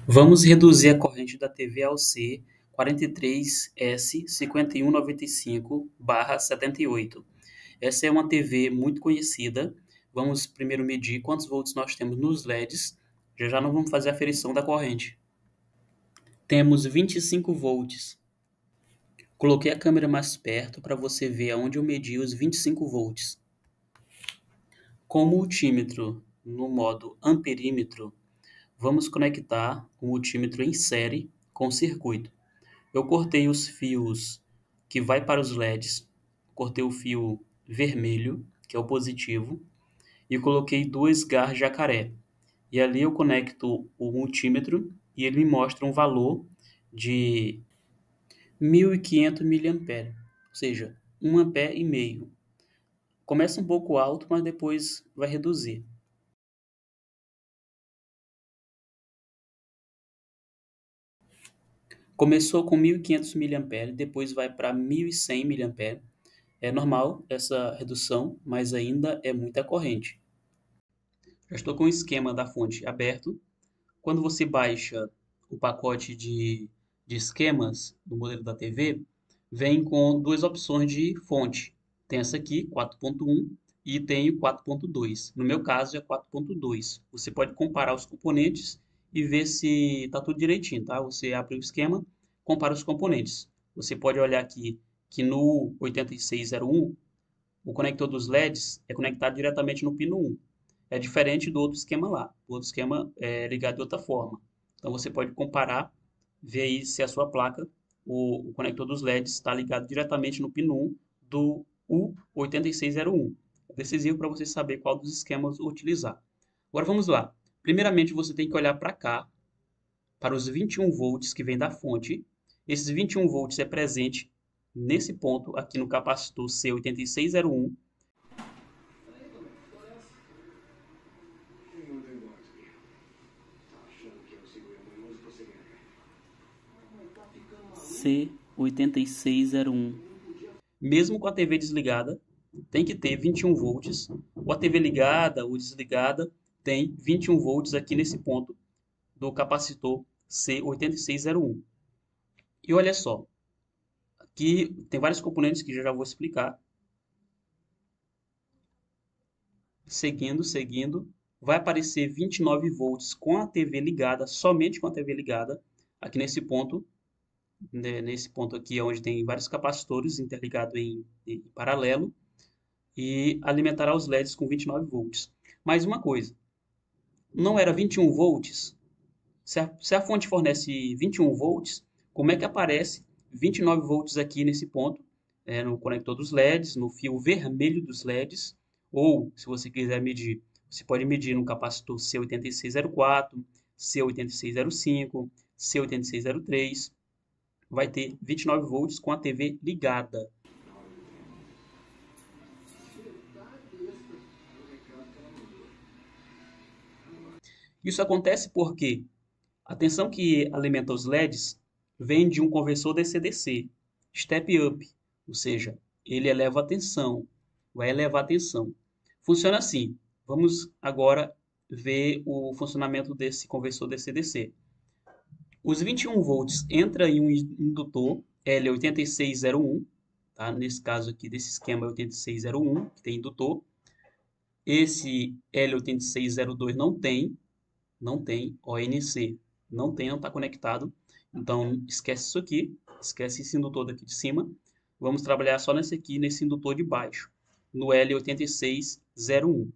Vamos reduzir a corrente da TV ao C 43S5195/78. Essa é uma TV muito conhecida. Vamos primeiro medir quantos volts nós temos nos LEDs. Já já nós vamos fazer a aferição da corrente. Temos 25 volts. Coloquei a câmera mais perto para você ver aonde eu medi os 25 volts. Com o multímetro no modo amperímetro, vamos conectar o multímetro em série com o circuito. Eu cortei os fios que vai para os LEDs, cortei o fio vermelho, que é o positivo, e coloquei duas garras jacaré. E ali eu conecto o multímetro e ele me mostra um valor de 1.500 mA, ou seja, 1,5 ampere. Começa um pouco alto, mas depois vai reduzir. Começou com 1.500 mA, depois vai para 1.100 mA. É normal essa redução, mas ainda é muita corrente. Já estou com o esquema da fonte aberto. Quando você baixa o pacote de esquemas do modelo da TV, vem com duas opções de fonte. Tem essa aqui, 4.1, e tem o 4.2. No meu caso é 4.2. Você pode comparar os componentes e ver se está tudo direitinho, tá? Você abre o esquema, compara os componentes. Você pode olhar aqui que no 8601 o conector dos LEDs é conectado diretamente no pino 1. É diferente do outro esquema lá. O outro esquema é ligado de outra forma. Então você pode comparar, ver aí se a sua placa, o conector dos LEDs está ligado diretamente no pino 1 do U8601. É decisivo para você saber qual dos esquemas utilizar. Agora vamos lá. Primeiramente você tem que olhar para cá, para os 21 volts que vem da fonte. Esses 21 volts é presente nesse ponto aqui no capacitor C8601. C8601. Mesmo com a TV desligada, tem que ter 21 volts. Ou a TV ligada ou desligada, tem 21 volts aqui nesse ponto do capacitor C8601. E olha só, aqui tem vários componentes que já vou explicar. Seguindo, vai aparecer 29 volts com a TV ligada, somente com a TV ligada, aqui nesse ponto, né, nesse ponto aqui onde tem vários capacitores interligados em paralelo, e alimentará os LEDs com 29 volts. Mais uma coisa, não era 21 volts? Se a fonte fornece 21 volts, como é que aparece 29 volts aqui nesse ponto, no conector dos LEDs, no fio vermelho dos LEDs, ou se você quiser medir, você pode medir no capacitor C8604, C8605, C8603, vai ter 29 volts com a TV ligada. Isso acontece porque a tensão que alimenta os LEDs vem de um conversor DC-DC, step up, ou seja, ele eleva a tensão, vai elevar a tensão. Funciona assim. Vamos agora ver o funcionamento desse conversor DC-DC. Os 21 volts entra em um indutor L8601, tá? Nesse caso aqui desse esquema 8601, que tem indutor. Esse L8602 não tem ONC, não está conectado. Então, esquece isso aqui, esquece esse indutor daqui de cima. Vamos trabalhar só nesse aqui, nesse indutor de baixo, no L8601.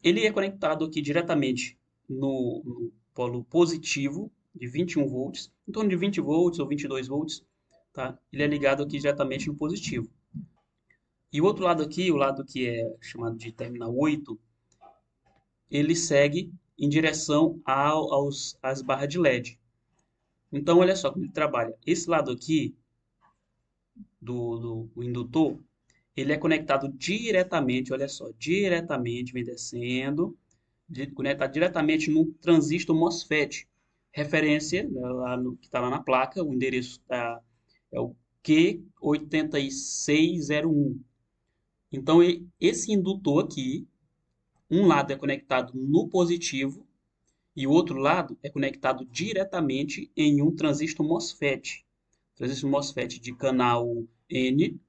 Ele é conectado aqui diretamente no polo positivo de 21 volts, em torno de 20 volts ou 22 volts, tá? Ele é ligado aqui diretamente no positivo. E o outro lado aqui, o lado que é chamado de terminal 8, ele segue em direção às barras de LED. Então, olha só como ele trabalha. Esse lado aqui do indutor, ele é conectado diretamente, olha só, diretamente, vem descendo, conectado diretamente no transistor MOSFET. Referência, né, que está lá na placa, o endereço é o Q8601. Então, esse indutor aqui, um lado é conectado no positivo e o outro lado é conectado diretamente em um transistor MOSFET. Transistor MOSFET de canal N.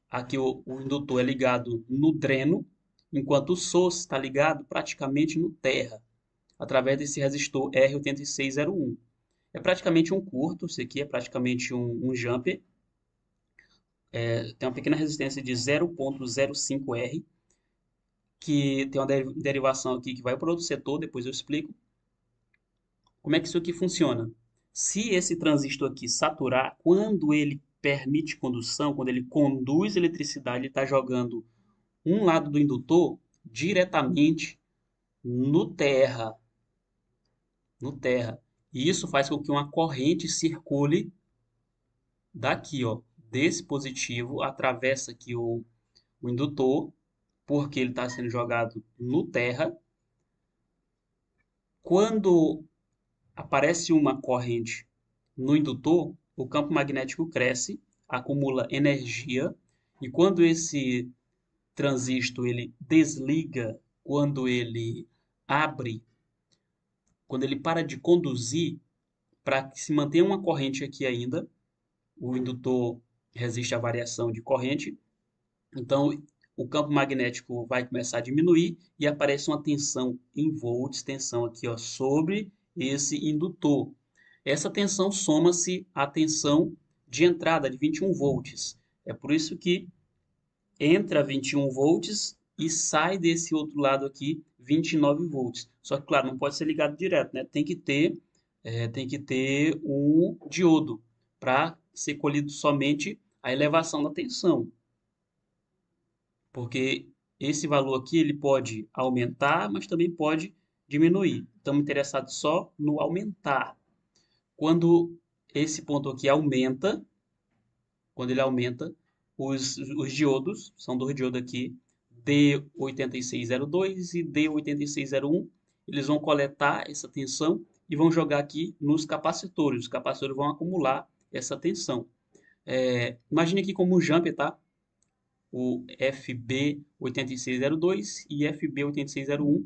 Aqui o indutor é ligado no dreno, enquanto o source está ligado praticamente no terra, através desse resistor R8601. É praticamente um curto, isso aqui é praticamente um jumper. Tem uma pequena resistência de 0,05 R, que tem uma derivação aqui que vai para outro setor, depois eu explico. Como é que isso aqui funciona? Se esse transistor aqui saturar, quando ele permite condução, quando ele conduz eletricidade, ele está jogando um lado do indutor diretamente no terra, no terra. E isso faz com que uma corrente circule daqui, ó, desse positivo, atravessa aqui o indutor, porque ele está sendo jogado no terra. Quando aparece uma corrente no indutor, o campo magnético cresce, acumula energia, e quando esse transistor ele desliga, quando ele abre, quando ele para de conduzir, para que se mantenha uma corrente aqui ainda, o indutor resiste à variação de corrente, então o campo magnético vai começar a diminuir e aparece uma tensão em volts, tensão aqui ó, sobre esse indutor. Essa tensão soma-se à tensão de entrada de 21 volts. É por isso que entra 21 volts e sai desse outro lado aqui 29 volts. Só que, claro, não pode ser ligado direto, né? Tem que ter um diodo para ser colhido somente a elevação da tensão. Porque esse valor aqui ele pode aumentar, mas também pode diminuir. Estamos interessados só no aumentar. Quando esse ponto aqui aumenta, quando ele aumenta, os diodos, são dois diodos aqui, D8602 e D8601, eles vão coletar essa tensão e vão jogar aqui nos capacitores. Os capacitores vão acumular essa tensão. Imagine aqui como um jumper, tá? O FB8602 e FB8601.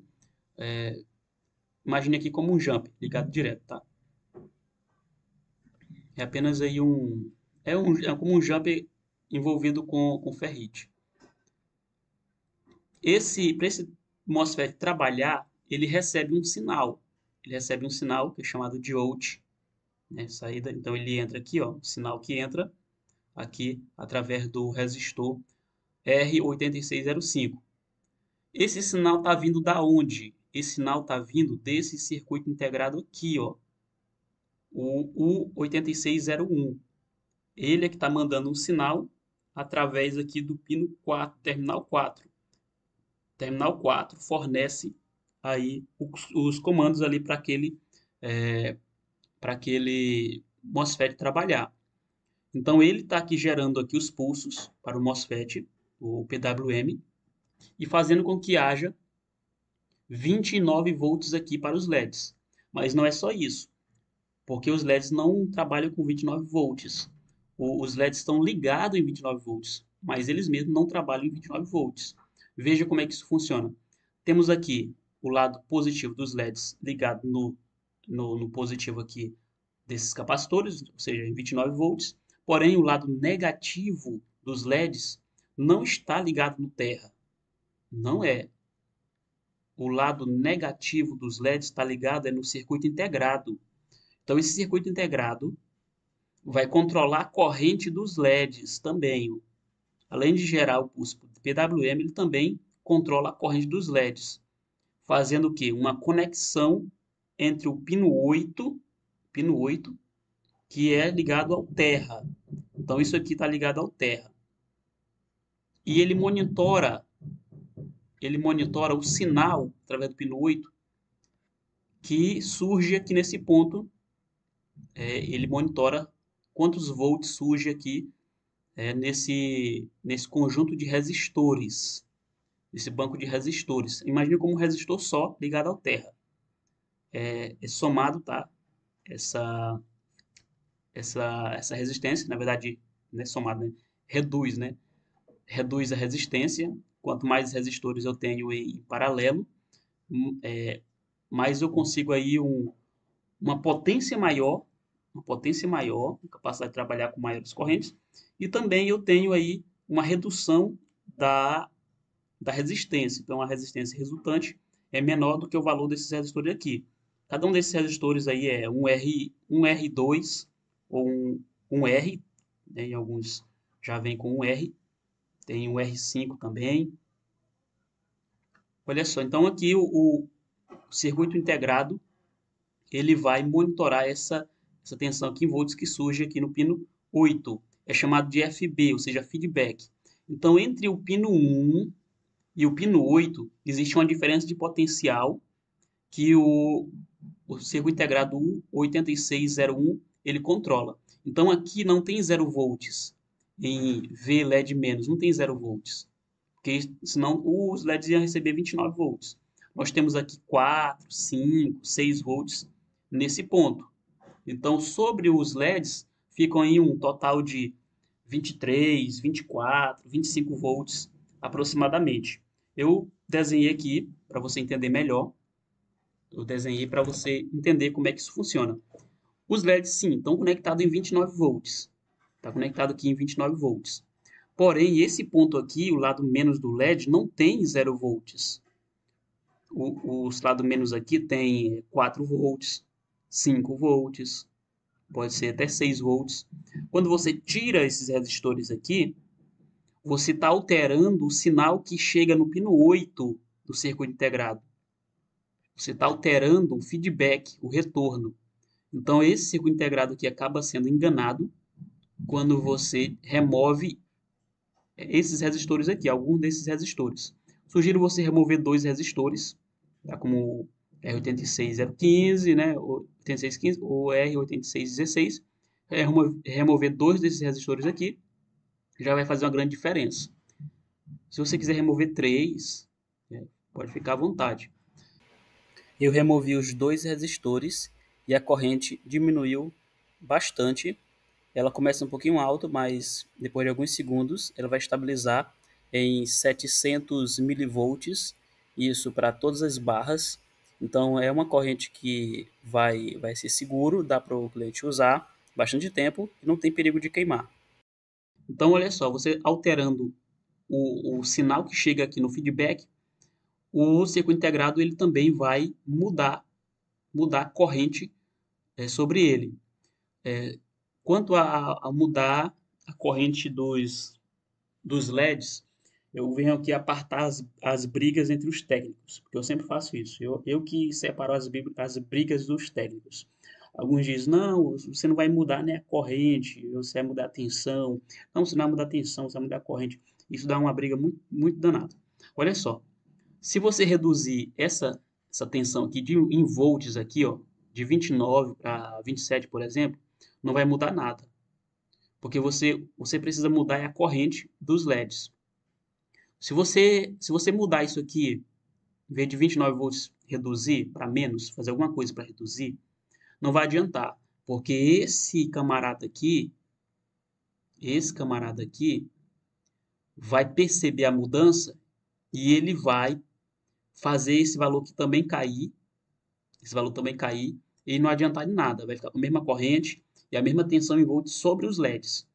Imagine aqui como um jumper ligado direto, tá? É apenas aí é como um jumper envolvido com ferrite. Para esse MOSFET trabalhar, ele recebe um sinal. Ele recebe um sinal que é chamado diode, né, saída. Então ele entra aqui, ó, o sinal que entra aqui através do resistor R8605. Esse sinal está vindo da onde? Esse sinal está vindo desse circuito integrado aqui, ó, o U8601. Ele é que está mandando um sinal através aqui do pino 4, terminal 4. Terminal 4 fornece aí os comandos ali para aquele MOSFET trabalhar. Então ele está aqui gerando aqui os pulsos para o MOSFET, o PWM, e fazendo com que haja 29 volts aqui para os LEDs. Mas não é só isso, porque os LEDs não trabalham com 29 volts. Os LEDs estão ligados em 29 volts, mas eles mesmos não trabalham em 29 volts. Veja como é que isso funciona. Temos aqui o lado positivo dos LEDs ligado no positivo aqui desses capacitores, ou seja, em 29 volts. Porém, o lado negativo dos LEDs não está ligado no terra. Não é. O lado negativo dos LEDs está ligado no circuito integrado. Então, esse circuito integrado vai controlar a corrente dos LEDs também. Além de gerar o pulso PWM, ele também controla a corrente dos LEDs, fazendo o quê? Uma conexão entre o pino 8, que é ligado ao terra. Então isso aqui está ligado ao terra. E ele monitora o sinal através do pino 8 que surge aqui nesse ponto. Ele monitora quantos volts surge aqui nesse conjunto de resistores, esse banco de resistores. Imagine como um resistor só ligado ao terra. É somado, tá? Essa resistência, na verdade, não é somado, né? Reduz, né? Reduz a resistência. Quanto mais resistores eu tenho em paralelo, mas eu consigo aí uma potência maior, uma capacidade de trabalhar com maiores correntes, e também eu tenho aí uma redução da, da resistência. Então, a resistência resultante é menor do que o valor desses resistores aqui. Cada um desses resistores aí é um R2 ou um R, né, e alguns já vem com um R, tem um R5 também. Olha só, então aqui o circuito integrado, ele vai monitorar essa tensão aqui em volts que surge aqui no pino 8. É chamado de FB, ou seja, feedback. Então, entre o pino 1 e o pino 8, existe uma diferença de potencial que o circuito integrado 8601 ele controla. Então, aqui não tem 0 volts em V LED menos, não tem 0 volts. Porque senão os LEDs iam receber 29 volts. Nós temos aqui 4, 5, 6 volts nesse ponto. Então, sobre os LEDs, ficam aí um total de 23, 24, 25 volts aproximadamente. Eu desenhei aqui para você entender melhor. Eu desenhei para você entender como é que isso funciona. Os LEDs, sim, estão conectados em 29 volts. Está conectado aqui em 29 volts. Porém, esse ponto aqui, o lado menos do LED, não tem 0 volts. Os lados menos aqui tem 4 volts, 5 volts, pode ser até 6 volts. Quando você tira esses resistores aqui, você está alterando o sinal que chega no pino 8 do circuito integrado. Você está alterando o feedback, o retorno. Então, esse circuito integrado aqui acaba sendo enganado quando você remove esses resistores aqui, alguns desses resistores. Sugiro você remover dois resistores, tá? Como o R86015, né? O 8615 ou R8616. Remover dois desses resistores aqui já vai fazer uma grande diferença. Se você quiser remover três, pode ficar à vontade. Eu removi os dois resistores e a corrente diminuiu bastante. Ela começa um pouquinho alto, mas depois de alguns segundos ela vai estabilizar em 700 milivolts, isso para todas as barras. Então é uma corrente que vai ser seguro, dá para o cliente usar bastante tempo e não tem perigo de queimar. Então olha só, você alterando o sinal que chega aqui no feedback, o circuito integrado ele também vai mudar a corrente sobre ele. Quanto a mudar a corrente dos LEDs, eu venho aqui apartar as brigas entre os técnicos, porque eu sempre faço isso. Eu que separo as brigas dos técnicos. Alguns dizem, não, você não vai mudar, né, a corrente, você vai mudar a tensão. Não, você não vai mudar a tensão, você vai mudar a corrente. Isso dá uma briga muito, muito danada. Olha só, se você reduzir essa tensão aqui em volts aqui, ó, de 29 para 27, por exemplo, não vai mudar nada. Porque você precisa mudar a corrente dos LEDs. Se você mudar isso aqui, em vez de 29 volts reduzir para menos, fazer alguma coisa para reduzir, não vai adiantar. Porque esse camarada aqui, vai perceber a mudança e ele vai fazer esse valor também cair, e não adiantar em nada. Vai ficar com a mesma corrente e a mesma tensão em volts sobre os LEDs.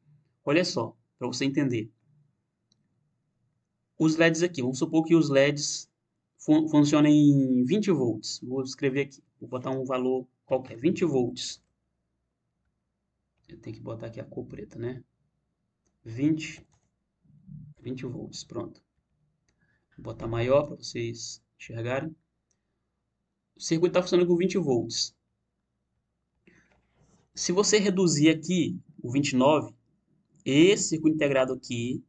Olha só, para você entender. Os LEDs aqui, vamos supor que os LEDs funcionem em 20 volts. Vou escrever aqui, vou botar um valor qualquer, 20 volts. Eu tenho que botar aqui a cor preta, né? 20 volts, pronto. Vou botar maior para vocês enxergarem. O circuito está funcionando com 20 volts. Se você reduzir aqui o 29, esse circuito integrado aqui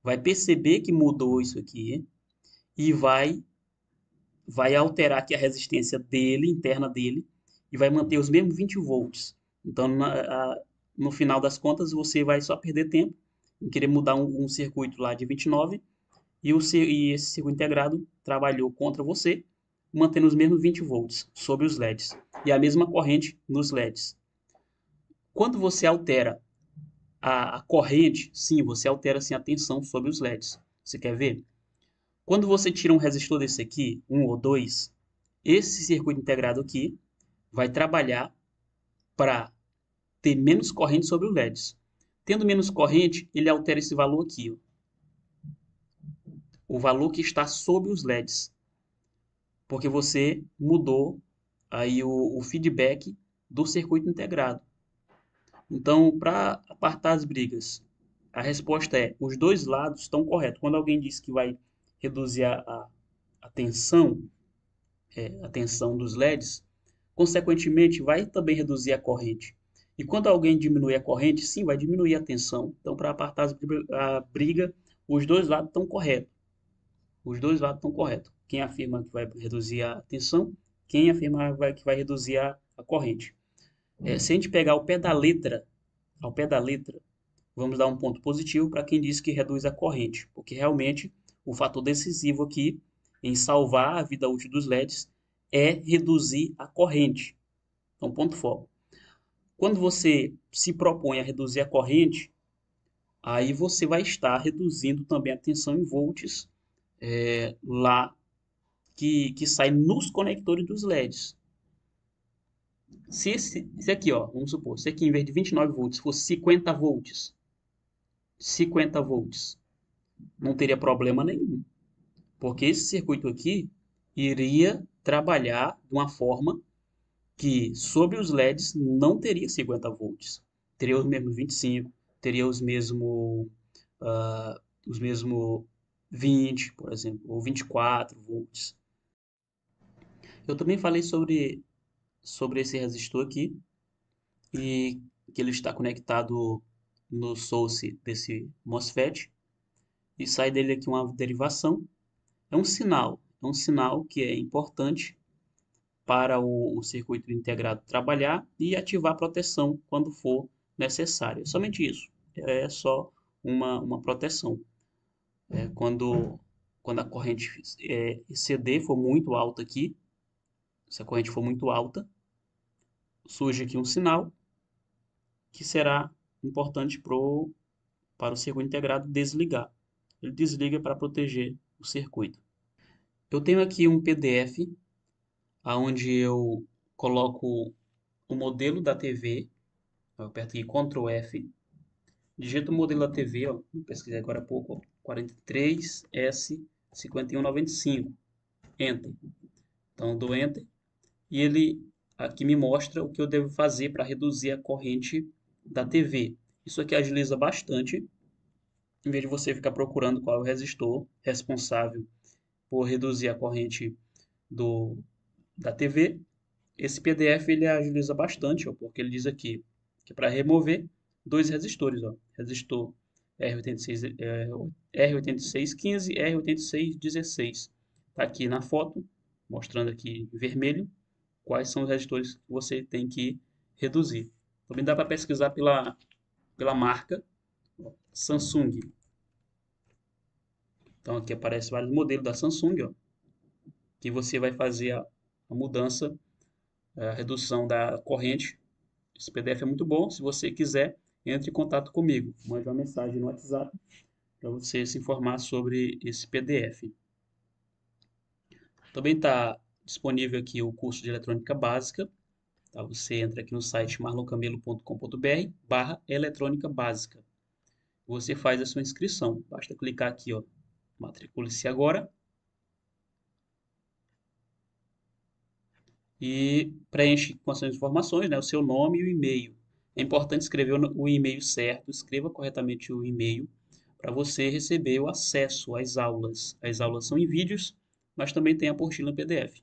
vai perceber que mudou isso aqui e vai alterar aqui a resistência dele, interna dele, e vai manter os mesmos 20 volts. Então, no final das contas, você vai só perder tempo em querer mudar um circuito lá de 29 e esse circuito integrado trabalhou contra você, mantendo os mesmos 20 volts sobre os LEDs e a mesma corrente nos LEDs. Quando você altera a corrente, sim, você altera sim, a tensão sobre os LEDs. Você quer ver? Quando você tira um resistor desse aqui, um ou dois, Esse circuito integrado aqui vai trabalhar para ter menos corrente sobre os LEDs. Tendo menos corrente, ele altera esse valor aqui, ó, o valor que está sob os LEDs, porque você mudou aí o feedback do circuito integrado. Então, para apartar as brigas, a resposta é: os dois lados estão corretos. Quando alguém diz que vai reduzir a tensão, a tensão dos LEDs, consequentemente vai também reduzir a corrente. E quando alguém diminui a corrente, sim, vai diminuir a tensão. Então, para apartar a briga, os dois lados estão corretos. Os dois lados estão corretos. Quem afirma que vai reduzir a tensão, quem afirma que vai reduzir a corrente. Se a gente pegar ao pé da letra, vamos dar um ponto positivo para quem diz que reduz a corrente, porque realmente o fator decisivo aqui em salvar a vida útil dos LEDs é reduzir a corrente. Então, ponto foco. Quando você se propõe a reduzir a corrente, aí você vai estar reduzindo também a tensão em volts lá que sai nos conectores dos LEDs. Se aqui, ó, vamos supor, se aqui em vez de 29 volts fosse 50 volts, não teria problema nenhum, porque esse circuito aqui iria trabalhar de uma forma que sobre os LEDs não teria 50 volts, teria os mesmos 25, teria os mesmos 20, por exemplo, ou 24 volts. Eu também falei sobre esse resistor aqui e que ele está conectado no source desse MOSFET e sai dele aqui uma derivação. É um sinal que é importante para o circuito integrado trabalhar e ativar a proteção quando for necessário. É somente isso. É só uma proteção. Quando a corrente exceder, for muito alta aqui, se a corrente for muito alta, surge aqui um sinal que será importante para o circuito integrado desligar. Ele desliga para proteger o circuito. Eu tenho aqui um PDF onde eu coloco o modelo da TV. Eu aperto aqui Ctrl F, digito o modelo da TV, ó, eu pesquisei agora há pouco, ó, 43S5195, Enter. Então eu dou Enter e ele aqui me mostra o que eu devo fazer para reduzir a corrente da TV. Isso aqui agiliza bastante, em vez de você ficar procurando qual é o resistor responsável por reduzir a corrente do, da TV. Esse PDF ele agiliza bastante, ó, porque ele diz aqui que é para remover dois resistores, ó, resistor R8615 e R8616. Está aqui na foto, mostrando aqui em vermelho quais são os resistores que você tem que reduzir. Também dá para pesquisar pela marca, ó, Samsung. Então aqui aparece vários modelos da Samsung, ó, que você vai fazer a mudança, a redução da corrente. Esse PDF é muito bom. Se você quiser, entre em contato comigo. Mande uma mensagem no WhatsApp para você se informar sobre esse PDF. Também está disponível aqui o curso de eletrônica básica. Tá? Você entra aqui no site marloncamelo.com.br/eletrônica básica. Você faz a sua inscrição. Basta clicar aqui, ó, matricule-se agora. E preenche com as suas informações, né, o seu nome e o e-mail. É importante escrever o e-mail certo, escreva corretamente o e-mail para você receber o acesso às aulas. As aulas são em vídeos, mas também tem a apostila em PDF.